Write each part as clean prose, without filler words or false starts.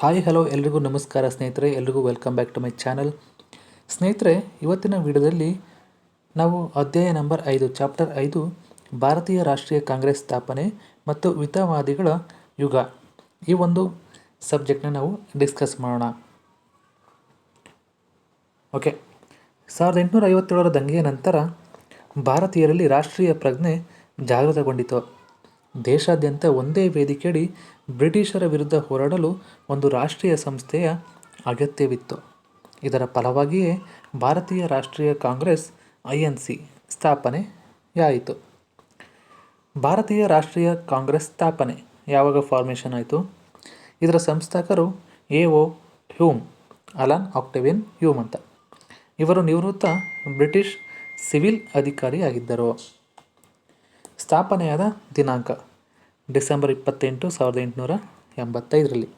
Hi hello ಎಲ್ರಿಗೂ ನಮಸ್ಕಾರ ಸ್ನೇಹಿತರೆ, ಎಲ್ರಿಗೂ welcome back to my channel. ಸ್ನೇಹಿತರೆ, ಇವತ್ತಿನ ವಿಡಿಯೋದಲ್ಲಿ ನಾವು ಅಧ್ಯಾಯ ನಂಬರ್ 5 ಚಾಪ್ಟರ್ 5 ಭಾರತೀಯ ರಾಷ್ಟ್ರೀಯ ಕಾಂಗ್ರೆಸ್ ಸ್ಥಾಪನೆ ಮತ್ತು ಮಿತವಾದಿಗಳ ಯುಗ ಈ ಒಂದು ಸಬ್ಜೆಕ್ಟ್ನ ನಾವು ಡಿಸ್ಕಸ್ ಮಾಡೋಣ. ಓಕೆ, 1857ರ ದಂಗೆಯ ನಂತರ ಭಾರತೀಯರಲ್ಲಿ ರಾಷ್ಟ್ರೀಯ ಪ್ರಜ್ಞೆ ಜಾಗೃತಗೊಂಡಿತು. ದೇಶಾದ್ಯಂತ ಒಂದೇ ವೇದಿಕೆಯಡಿ ಬ್ರಿಟಿಷರ ವಿರುದ್ಧ ಹೋರಾಡಲು ಒಂದು ರಾಷ್ಟ್ರೀಯ ಸಂಸ್ಥೆಯ ಅಗತ್ಯವಿತ್ತು. ಇದರ ಫಲವಾಗಿಯೇ ಭಾರತೀಯ ರಾಷ್ಟ್ರೀಯ ಕಾಂಗ್ರೆಸ್ INC ಸ್ಥಾಪನೆಯಾಯಿತು. ಭಾರತೀಯ ರಾಷ್ಟ್ರೀಯ ಕಾಂಗ್ರೆಸ್ ಸ್ಥಾಪನೆ ಯಾವಾಗ ಫಾರ್ಮೇಷನ್ ಆಯಿತು? ಇದರ ಸಂಸ್ಥಾಪಕರು A.O. ಹ್ಯೂಮ್, ಅಲನ್ ಆಕ್ಟೇವಿಯನ್ ಹ್ಯೂಮ್ ಅಂತ. ಇವರು ನಿವೃತ್ತ ಬ್ರಿಟಿಷ್ ಸಿವಿಲ್ ಅಧಿಕಾರಿಯಾಗಿದ್ದರು. ಸ್ಥಾಪನೆಯಾದ ದಿನಾಂಕ ಡಿಸೆಂಬರ್ 28, 1885ರಲ್ಲಿ.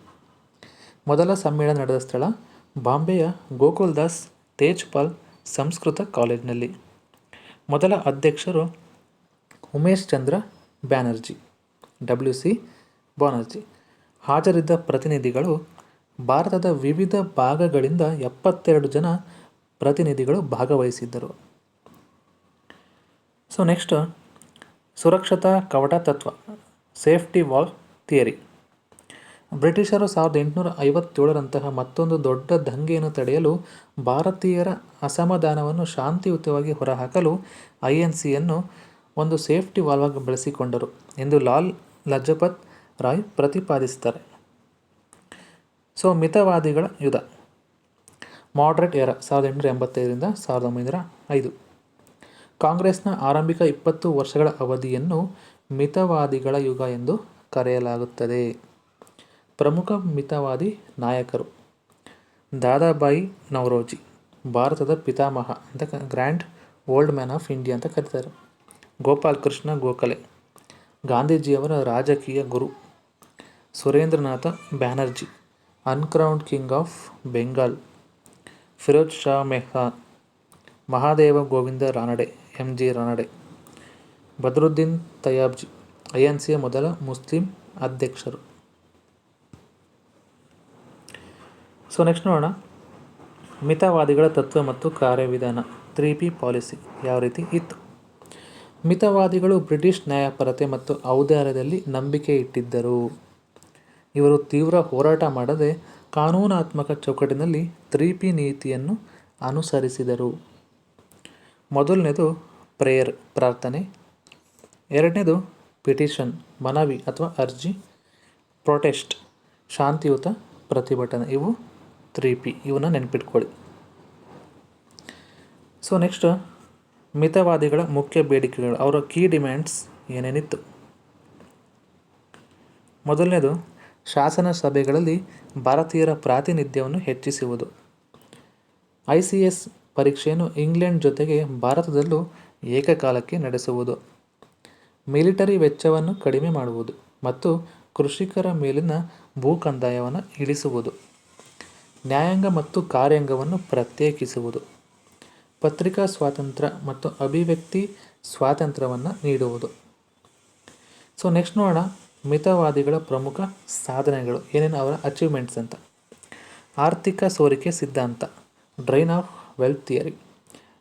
ಮೊದಲ ಸಮ್ಮೇಳನ ನಡೆದ ಸ್ಥಳ ಬಾಂಬೆಯ ಗೋಕುಲ್ದಾಸ್ ತೇಜ್ಪಾಲ್ ಸಂಸ್ಕೃತ ಕಾಲೇಜಿನಲ್ಲಿ. ಮೊದಲ ಅಧ್ಯಕ್ಷರು ಉಮೇಶ್ ಚಂದ್ರ ಬ್ಯಾನರ್ಜಿ, WC ಬ್ಯಾನರ್ಜಿ. ಹಾಜರಿದ್ದ ಪ್ರತಿನಿಧಿಗಳು ಭಾರತದ ವಿವಿಧ ಭಾಗಗಳಿಂದ 72 ಜನ ಪ್ರತಿನಿಧಿಗಳು ಭಾಗವಹಿಸಿದ್ದರು. ನೆಕ್ಸ್ಟ್, ಸುರಕ್ಷತಾ ಕವಟ ತತ್ವ, ಸೇಫ್ಟಿ ವಾಲ್ ಥಿಯರಿ. ಬ್ರಿಟಿಷರು 1857ರಂತಹ ಮತ್ತೊಂದು ದೊಡ್ಡ ದಂಗೆಯನ್ನು ತಡೆಯಲು ಭಾರತೀಯರ ಅಸಮಾಧಾನವನ್ನು ಶಾಂತಿಯುತವಾಗಿ ಹೊರಹಾಕಲು INCಯನ್ನು ಒಂದು ಸೇಫ್ಟಿ ವಾಲ್ವಾಗಿ ಬಳಸಿಕೊಂಡರು ಎಂದು ಲಾಲ್ ಲಜಪತ್ ರಾಯ್ ಪ್ರತಿಪಾದಿಸುತ್ತಾರೆ. ಮಿತವಾದಿಗಳ ಯುಗ, ಮಾಡರೇಟ್ ಏರಾ 1885ರಿಂದ 1905. ಕಾಂಗ್ರೆಸ್ನ ಆರಂಭಿಕ 20 ವರ್ಷಗಳ ಅವಧಿಯನ್ನು ಮಿತವಾದಿಗಳ ಯುಗ ಎಂದು ಕರೆಯಲಾಗುತ್ತದೆ. ಪ್ರಮುಖ ಮಿತವಾದಿ ನಾಯಕರು: ದಾದಾಬಾಯಿ ನವರೋಜಿ, ಭಾರತದ ಪಿತಾಮಹ ಅಂತ, grand old man of India ಅಂತ ಕರೀತಾರೆ. ಗೋಪಾಲ್ ಕೃಷ್ಣ ಗೋಖಲೆ, ಗಾಂಧೀಜಿಯವರ ರಾಜಕೀಯ ಗುರು. Surendranath Banerjee, uncrowned king of Bengal. Firoz Shah Mehta, Mahadev Govind Ranade, MG Ranade. Badruddin Tyabji, INCಯ ಮೊದಲ ಮುಸ್ಲಿಂ ಅಧ್ಯಕ್ಷರು. ನೆಕ್ಸ್ಟ್ ನೋಡೋಣ, ಮಿತವಾದಿಗಳ ತತ್ವ ಮತ್ತು ಕಾರ್ಯವಿಧಾನ, 3P ಪಾಲಿಸಿ ಯಾವ ರೀತಿ ಇತ್ತು. ಮಿತವಾದಿಗಳು ಬ್ರಿಟಿಷ್ ನ್ಯಾಯಪರತೆ ಮತ್ತು ಔದಾರ್ಯದಲ್ಲಿ ನಂಬಿಕೆ ಇಟ್ಟಿದ್ದರು. ಇವರು ತೀವ್ರ ಹೋರಾಟ ಮಾಡದೆ ಕಾನೂನಾತ್ಮಕ ಚೌಕಟ್ಟಿನಲ್ಲಿ 3P ನೀತಿಯನ್ನು ಅನುಸರಿಸಿದರು. ಮೊದಲನೇದು ಪ್ರೇಯರ್, ಪ್ರಾರ್ಥನೆ. ಎರಡನೇದು ಪಿಟಿಷನ್, ಮನವಿ ಅಥವಾ ಅರ್ಜಿ. ಪ್ರೊಟೆಸ್ಟ್, ಶಾಂತಿಯುತ ಪ್ರತಿಭಟನೆ. ಇವು 3P, ಇವನ್ನ ನೆನ್ಪಿಟ್ಕೊಳ್ಳಿ. ನೆಕ್ಸ್ಟ್, ಮಿತವಾದಿಗಳ ಮುಖ್ಯ ಬೇಡಿಕೆಗಳು, ಅವರ ಕೀ ಡಿಮ್ಯಾಂಡ್ಸ್ ಏನೇನಿತ್ತು. ಮೊದಲನೇದು, ಶಾಸನ ಸಭೆಗಳಲ್ಲಿ ಭಾರತೀಯರ ಪ್ರಾತಿನಿಧ್ಯವನ್ನು ಹೆಚ್ಚಿಸುವುದು. ICS ಪರೀಕ್ಷೆಯನ್ನು ಇಂಗ್ಲೆಂಡ್ ಜೊತೆಗೆ ಭಾರತದಲ್ಲೂ ಏಕಕಾಲಕ್ಕೆ ನಡೆಸುವುದು. ಮಿಲಿಟರಿ ವೆಚ್ಚವನ್ನು ಕಡಿಮೆ ಮಾಡುವುದು ಮತ್ತು ಕೃಷಿಕರ ಮೇಲಿನ ಭೂಕಂದಾಯವನ್ನು ಇಳಿಸುವುದು. ನ್ಯಾಯಾಂಗ ಮತ್ತು ಕಾರ್ಯಾಂಗವನ್ನು ಪ್ರತ್ಯೇಕಿಸುವುದು. ಪತ್ರಿಕಾ ಸ್ವಾತಂತ್ರ್ಯ ಮತ್ತು ಅಭಿವ್ಯಕ್ತಿ ಸ್ವಾತಂತ್ರ್ಯವನ್ನು ನೀಡುವುದು. ನೆಕ್ಸ್ಟ್ ನೋಡೋಣ, ಮಿತವಾದಿಗಳ ಪ್ರಮುಖ ಸಾಧನೆಗಳು ಏನೇನು, ಅವರ ಅಚೀವ್ಮೆಂಟ್ಸ್ ಅಂತ. ಆರ್ಥಿಕ ಸೋರಿಕೆ ಸಿದ್ಧಾಂತ, drain of wealth theory.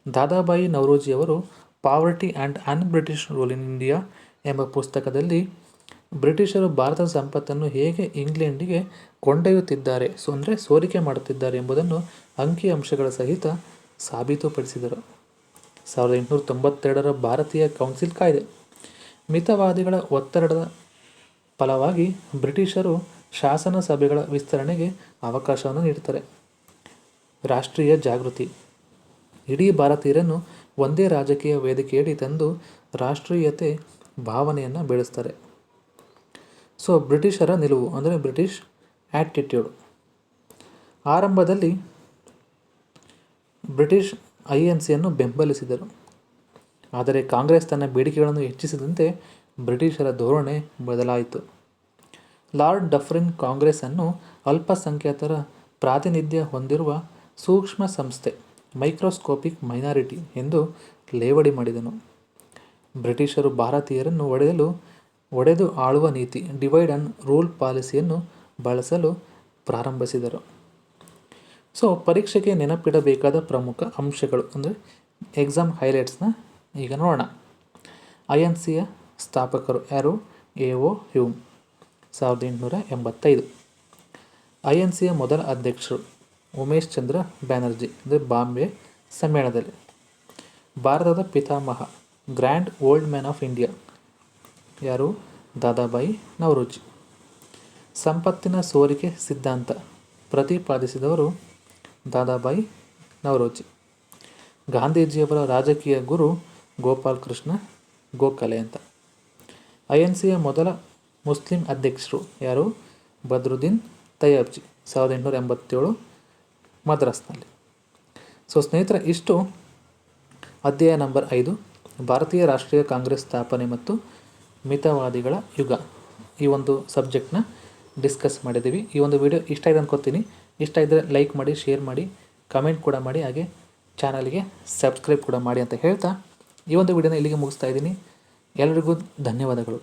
Dadabhai ನವರೋಜಿಯವರು poverty and unBritish rule in India ಎಂಬ ಪುಸ್ತಕದಲ್ಲಿ ಬ್ರಿಟಿಷರು ಭಾರತದ ಸಂಪತ್ತನ್ನು ಹೇಗೆ ಇಂಗ್ಲೆಂಡಿಗೆ ಕೊಂಡೊಯ್ಯುತ್ತಿದ್ದಾರೆ, ಅಂದರೆ ಸೋರಿಕೆ ಮಾಡುತ್ತಿದ್ದಾರೆ ಎಂಬುದನ್ನು ಅಂಕಿಅಂಶಗಳ ಸಹಿತ ಸಾಬೀತುಪಡಿಸಿದರು. 1892ರ ಭಾರತೀಯ ಕೌನ್ಸಿಲ್ ಕಾಯ್ದೆ. ಮಿತವಾದಿಗಳ ಒತ್ತಡದ ಫಲವಾಗಿ ಬ್ರಿಟಿಷರು ಶಾಸನ ಸಭೆಗಳ ವಿಸ್ತರಣೆಗೆ ಅವಕಾಶವನ್ನು ನೀಡುತ್ತಾರೆ. ರಾಷ್ಟ್ರೀಯ ಜಾಗೃತಿ, ಇಡೀ ಭಾರತೀಯರನ್ನು ಒಂದೇ ರಾಜಕೀಯ ವೇದಿಕೆಯಡಿ ತಂದು ರಾಷ್ಟ್ರೀಯತೆ ಭಾವನೆಯನ್ನು ಬೆಳೆಸ್ತಾರೆ. ಬ್ರಿಟಿಷರ ನಿಲುವು ಅಂದರೆ ಬ್ರಿಟಿಷ್ ಆ್ಯಟಿಟ್ಯೂಡ್. ಆರಂಭದಲ್ಲಿ ಬ್ರಿಟಿಷ್ INCಯನ್ನು ಬೆಂಬಲಿಸಿದರು, ಆದರೆ ಕಾಂಗ್ರೆಸ್ ತನ್ನ ಬೇಡಿಕೆಗಳನ್ನು ಹೆಚ್ಚಿಸಿದಂತೆ ಬ್ರಿಟಿಷರ ಧೋರಣೆ ಬದಲಾಯಿತು. ಲಾರ್ಡ್ ಡಫರಿನ್ ಕಾಂಗ್ರೆಸ್ ಅನ್ನು ಅಲ್ಪಸಂಖ್ಯಾತರ ಪ್ರಾತಿನಿಧ್ಯ ಹೊಂದಿರುವ ಸೂಕ್ಷ್ಮ ಸಂಸ್ಥೆ, ಮೈಕ್ರೋಸ್ಕೋಪಿಕ್ ಮೈನಾರಿಟಿ ಎಂದು ಲೇವಡಿ ಮಾಡಿದನು. ಬ್ರಿಟಿಷರು ಭಾರತೀಯರನ್ನು ಒಡೆದು ಆಳುವ ನೀತಿ, ಡಿವೈಡ್ ಆ್ಯಂಡ್ ರೂಲ್ ಪಾಲಿಸಿಯನ್ನು ಬಳಸಲು ಪ್ರಾರಂಭಿಸಿದರು. ಸೊ ಪರೀಕ್ಷೆಗೆ ನೆನಪಿಡಬೇಕಾದ ಪ್ರಮುಖ ಅಂಶಗಳು ಅಂದರೆ ಎಕ್ಸಾಮ್ ಹೈಲೈಟ್ಸ್ನ ಈಗ ನೋಡೋಣ. INCಯ ಸ್ಥಾಪಕರು ಯಾರು? A.O. ಹ್ಯೂಮ್ 1885. INCಯ ಮೊದಲ ಅಧ್ಯಕ್ಷರು ಉಮೇಶ್ ಚಂದ್ರ ಬ್ಯಾನರ್ಜಿ ಅಂದರೆ ಬಾಂಬೆ ಸಮ್ಮೇಳನದಲ್ಲಿ. ಭಾರತದ ಪಿತಾಮಹ grand old man of India ಯಾರು? ದಾದಾಬಾಯಿ ನವರೋಜಿ. ಸಂಪತ್ತಿನ ಸೋರಿಕೆ ಸಿದ್ಧಾಂತ ಪ್ರತಿಪಾದಿಸಿದವರು ದಾದಾಬಾಯಿ ನವರೋಜಿ. ಗಾಂಧೀಜಿಯವರ ರಾಜಕೀಯ ಗುರು ಗೋಪಾಲ್ ಕೃಷ್ಣ ಗೋಖಲೆ ಅಂತ. INCಯ ಮೊದಲ ಮುಸ್ಲಿಂ ಅಧ್ಯಕ್ಷರು ಯಾರು? ಬದ್ರುದ್ದೀನ್ ತಯ್ಯಬ್ಜಿ 1887 ಮದ್ರಾಸ್ನಲ್ಲಿ. ಸೊ ಸ್ನೇಹಿತರೆ, ಇಷ್ಟು ಅಧ್ಯಾಯ ನಂಬರ್ 5 ಭಾರತೀಯ ರಾಷ್ಟ್ರೀಯ ಕಾಂಗ್ರೆಸ್ ಸ್ಥಾಪನೆ ಮತ್ತು ಮಿತವಾದಿಗಳ ಯುಗ ಈ ಒಂದು ಸಬ್ಜೆಕ್ಟ್ನ ಡಿಸ್ಕಸ್ ಮಾಡಿದ್ದೀವಿ. ಈ ಒಂದು ವಿಡಿಯೋ ಇಷ್ಟ ಇದೆ ಅನ್ಕೋತೀನಿ. ಇಷ್ಟ ಇದ್ದರೆ ಲೈಕ್ ಮಾಡಿ, ಶೇರ್ ಮಾಡಿ, ಕಮೆಂಟ್ ಕೂಡ ಮಾಡಿ, ಹಾಗೆ ಚಾನಲ್ಗೆ ಸಬ್ಸ್ಕ್ರೈಬ್ ಕೂಡ ಮಾಡಿ ಅಂತ ಹೇಳ್ತಾ ಈ ಒಂದು ವಿಡಿಯೋನ ಇಲ್ಲಿಗೆ ಮುಗಿಸ್ತಾ ಇದ್ದೀನಿ. ಎಲ್ಲರಿಗೂ ಧನ್ಯವಾದಗಳು.